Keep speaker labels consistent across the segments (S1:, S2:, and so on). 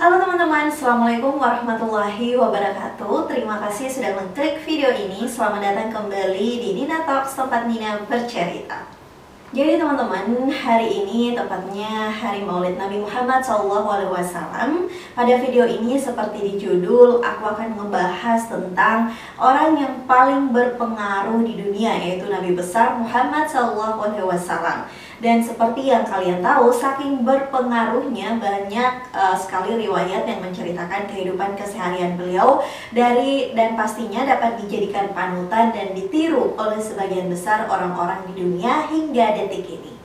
S1: Halo teman-teman, Assalamualaikum warahmatullahi wabarakatuh. Terima kasih sudah mengklik video ini. Selamat datang kembali di Nina Talks, tempat Nina bercerita. Jadi teman-teman, hari ini tepatnya hari Maulid Nabi Muhammad SAW. Pada video ini seperti di judul, aku akan membahas tentang orang yang paling berpengaruh di dunia, yaitu Nabi besar Muhammad SAW. Dan seperti yang kalian tahu, saking berpengaruhnya banyak sekali riwayat yang menceritakan kehidupan keseharian beliau dan pastinya dapat dijadikan panutan dan ditiru oleh sebagian besar orang-orang di dunia hingga detik ini.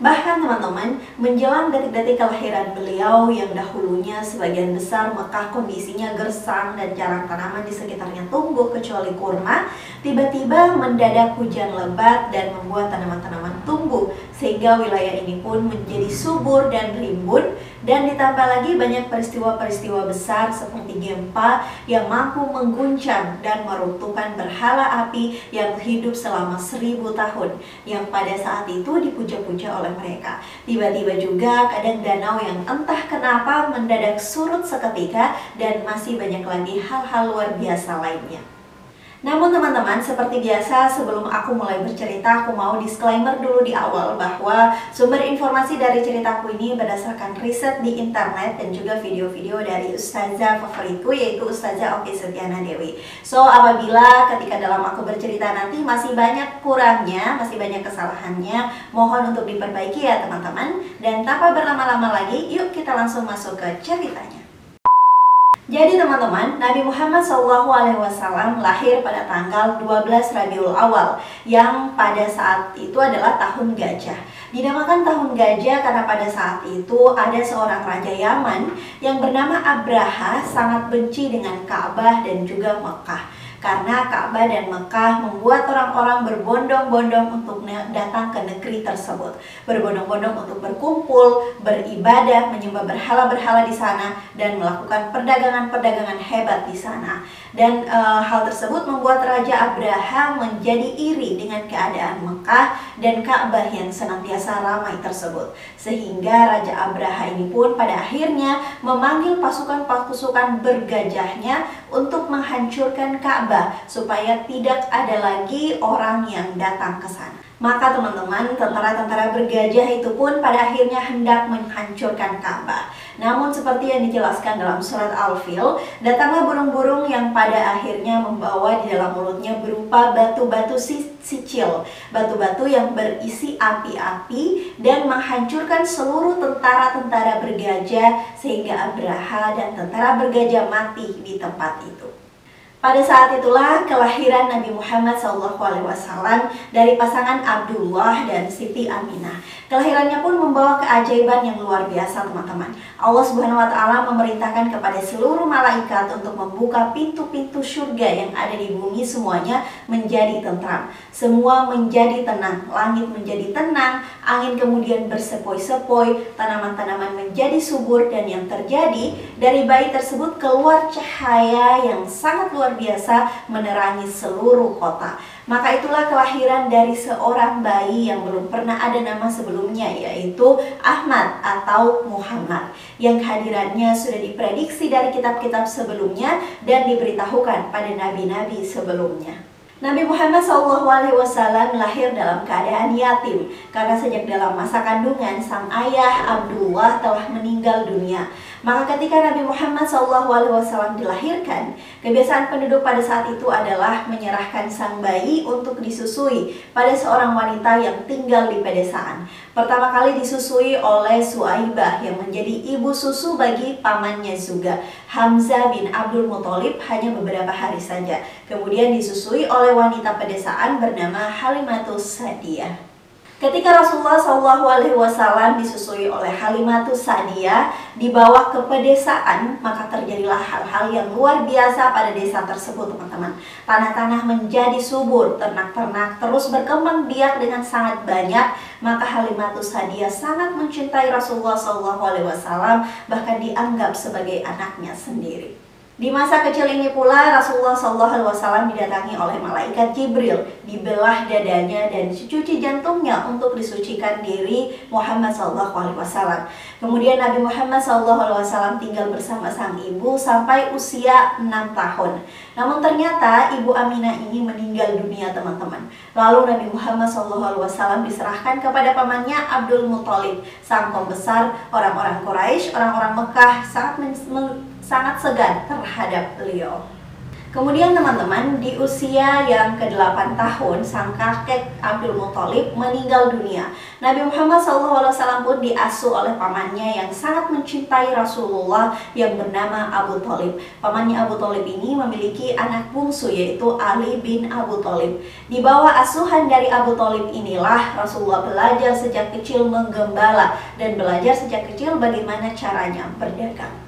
S1: Bahkan teman-teman, menjelang detik-detik kelahiran beliau yang dahulunya sebagian besar Mekah kondisinya gersang dan jarang tanaman di sekitarnya tumbuh kecuali kurma, tiba-tiba mendadak hujan lebat dan membuat tanaman-tanaman tumbuh sehingga wilayah ini pun menjadi subur dan rimbun, dan ditambah lagi banyak peristiwa-peristiwa besar seperti gempa yang mampu mengguncang dan meruntuhkan berhala api yang hidup selama 1000 tahun yang pada saat itu dipuja-puja oleh mereka. Tiba-tiba juga kadang danau yang entah kenapa mendadak surut seketika, dan masih banyak lagi hal-hal luar biasa lainnya. Namun teman-teman, seperti biasa sebelum aku mulai bercerita, aku mau disclaimer dulu di awal bahwa sumber informasi dari ceritaku ini berdasarkan riset di internet dan juga video-video dari ustazah favoritku, yaitu Ustazah Oki Setiana Dewi. So, apabila ketika dalam aku bercerita nanti masih banyak kurangnya, masih banyak kesalahannya, mohon untuk diperbaiki ya teman-teman. Dan tanpa berlama-lama lagi, yuk kita langsung masuk ke ceritanya. Jadi teman-teman, Nabi Muhammad SAW lahir pada tanggal 12 Rabiul Awal, yang pada saat itu adalah tahun gajah. Dinamakan tahun gajah karena pada saat itu ada seorang raja Yaman yang bernama Abraha sangat benci dengan Ka'bah dan juga Mekah. Karena Ka'bah dan Mekah membuat orang-orang berbondong-bondong untuk datang ke negeri tersebut. Berbondong-bondong untuk berkumpul, beribadah, menyembah berhala-berhala di sana, dan melakukan perdagangan-perdagangan hebat di sana. Dan hal tersebut membuat Raja Abraha menjadi iri dengan keadaan Mekah dan Ka'bah yang senantiasa ramai tersebut. Sehingga Raja Abraha ini pun pada akhirnya memanggil pasukan-pasukan bergajahnya untuk menghancurkan Ka'bah supaya tidak ada lagi orang yang datang ke sana. Maka teman-teman, tentara-tentara bergajah itu pun pada akhirnya hendak menghancurkan Ka'bah. Namun seperti yang dijelaskan dalam surat Al-Fil, datanglah burung-burung yang pada akhirnya membawa di dalam mulutnya berupa batu-batu sicil, batu-batu yang berisi api-api, dan menghancurkan seluruh tentara-tentara bergajah sehingga Abraha dan tentara bergajah mati di tempat itu. Pada saat itulah kelahiran Nabi Muhammad SAW dari pasangan Abdullah dan Siti Aminah. Kelahirannya pun membawa keajaiban yang luar biasa teman-teman. Allah Subhanahu wa Ta'ala memerintahkan kepada seluruh malaikat untuk membuka pintu-pintu surga yang ada di bumi semuanya menjadi tentram. Semua menjadi tenang, langit menjadi tenang, angin kemudian bersepoi-sepoi, tanaman-tanaman menjadi subur, dan yang terjadi dari bayi tersebut keluar cahaya yang sangat luar biasa menerangi seluruh kota. Maka itulah kelahiran dari seorang bayi yang belum pernah ada nama sebelumnya, yaitu Ahmad atau Muhammad, yang kehadirannya sudah diprediksi dari kitab-kitab sebelumnya dan diberitahukan pada nabi-nabi sebelumnya. Nabi Muhammad SAW lahir dalam keadaan yatim karena sejak dalam masa kandungan sang ayah Abdullah telah meninggal dunia. Maka ketika Nabi Muhammad SAW dilahirkan, kebiasaan penduduk pada saat itu adalah menyerahkan sang bayi untuk disusui pada seorang wanita yang tinggal di pedesaan. Pertama kali disusui oleh Suaibah yang menjadi ibu susu bagi pamannya juga, Hamzah bin Abdul Muthalib, hanya beberapa hari saja. Kemudian disusui oleh wanita pedesaan bernama Halimatus Sa'diyah. Ketika Rasulullah SAW disusui oleh Halimatus Sa'diyah dibawa ke pedesaan, maka terjadilah hal-hal yang luar biasa pada desa tersebut teman-teman. Tanah-tanah menjadi subur, ternak-ternak terus berkembang biak dengan sangat banyak. Maka Halimatus Sa'diyah sangat mencintai Rasulullah SAW, bahkan dianggap sebagai anaknya sendiri. Di masa kecil ini pula Rasulullah SAW didatangi oleh malaikat Jibril, dibelah dadanya dan dicuci jantungnya untuk disucikan diri Muhammad SAW. Kemudian Nabi Muhammad SAW tinggal bersama sang ibu sampai usia 6 tahun. Namun ternyata ibu Aminah ini meninggal dunia, teman-teman. Lalu Nabi Muhammad SAW diserahkan kepada pamannya Abdul Muthalib, sang pembesar orang-orang Quraisy, orang-orang Mekah sangat segan terhadap beliau. Kemudian teman-teman, di usia yang ke-8 tahun, sang kakek Abdul Muthalib meninggal dunia. Nabi Muhammad SAW pun diasuh oleh pamannya yang sangat mencintai Rasulullah yang bernama Abu Thalib. Pamannya Abu Thalib ini memiliki anak bungsu yaitu Ali bin Abu Thalib. Di bawah asuhan dari Abu Thalib inilah Rasulullah belajar sejak kecil menggembala dan belajar sejak kecil bagaimana caranya berdagang.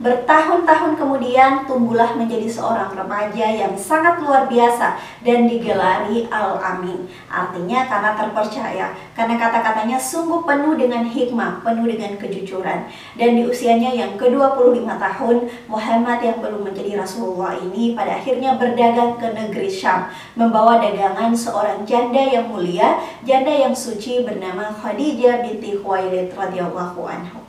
S1: Bertahun-tahun kemudian tumbuhlah menjadi seorang remaja yang sangat luar biasa dan digelari Al-Amin. Artinya karena terpercaya, karena kata-katanya sungguh penuh dengan hikmah, penuh dengan kejujuran. Dan di usianya yang ke-25 tahun, Muhammad yang belum menjadi Rasulullah ini pada akhirnya berdagang ke negeri Syam, membawa dagangan seorang janda yang mulia, janda yang suci bernama Khadijah binti Khuwailid radhiyallahu anha.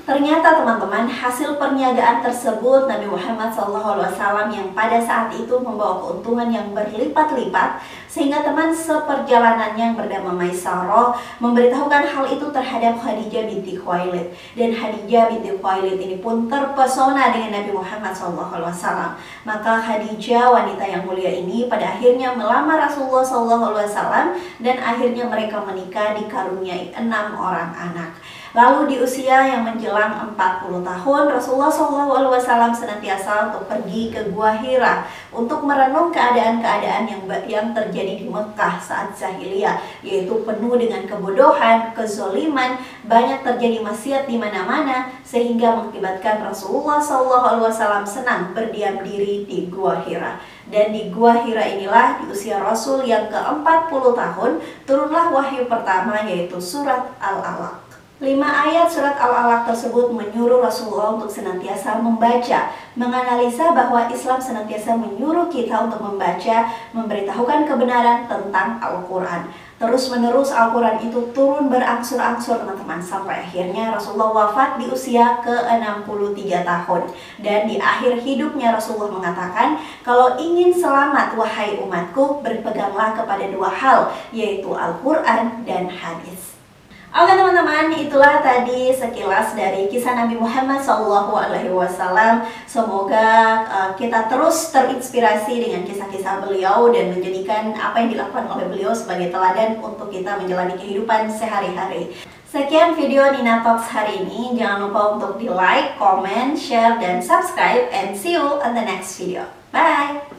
S1: Ternyata teman-teman, hasil perniagaan tersebut Nabi Muhammad SAW yang pada saat itu membawa keuntungan yang berlipat-lipat, sehingga teman seperjalanannya yang bernama Maisarah memberitahukan hal itu terhadap Khadijah binti Khuwailid. Dan Khadijah binti Khuwailid ini pun terpesona dengan Nabi Muhammad SAW. Maka Khadijah, wanita yang mulia ini, pada akhirnya melamar Rasulullah SAW dan akhirnya mereka menikah dikaruniai 6 orang anak. Lalu di usia yang menjelang 40 tahun, Rasulullah SAW senantiasa untuk pergi ke Gua Hira untuk merenung keadaan-keadaan yang terjadi di Mekah saat jahiliyah, yaitu penuh dengan kebodohan, kezoliman, banyak terjadi maksiat di mana-mana, sehingga mengakibatkan Rasulullah SAW senang berdiam diri di Gua Hira. Dan di Gua Hira inilah di usia Rasul yang ke-40 tahun turunlah wahyu pertama, yaitu surat Al-Alaq. 5 ayat surat Al-Alaq tersebut menyuruh Rasulullah untuk senantiasa membaca, menganalisa bahwa Islam senantiasa menyuruh kita untuk membaca, memberitahukan kebenaran tentang Al-Quran. Terus-menerus Al-Quran itu turun berangsur-angsur teman-teman, sampai akhirnya Rasulullah wafat di usia ke-63 tahun. Dan di akhir hidupnya Rasulullah mengatakan, kalau ingin selamat wahai umatku, berpeganglah kepada 2 hal, yaitu Al-Quran dan hadis. Oke teman-teman, itulah tadi sekilas dari kisah Nabi Muhammad SAW. Semoga kita terus terinspirasi dengan kisah-kisah beliau dan menjadikan apa yang dilakukan oleh beliau sebagai teladan untuk kita menjalani kehidupan sehari-hari. Sekian video Nina Talks hari ini. Jangan lupa untuk di like, comment, share, dan subscribe. And see you on the next video. Bye!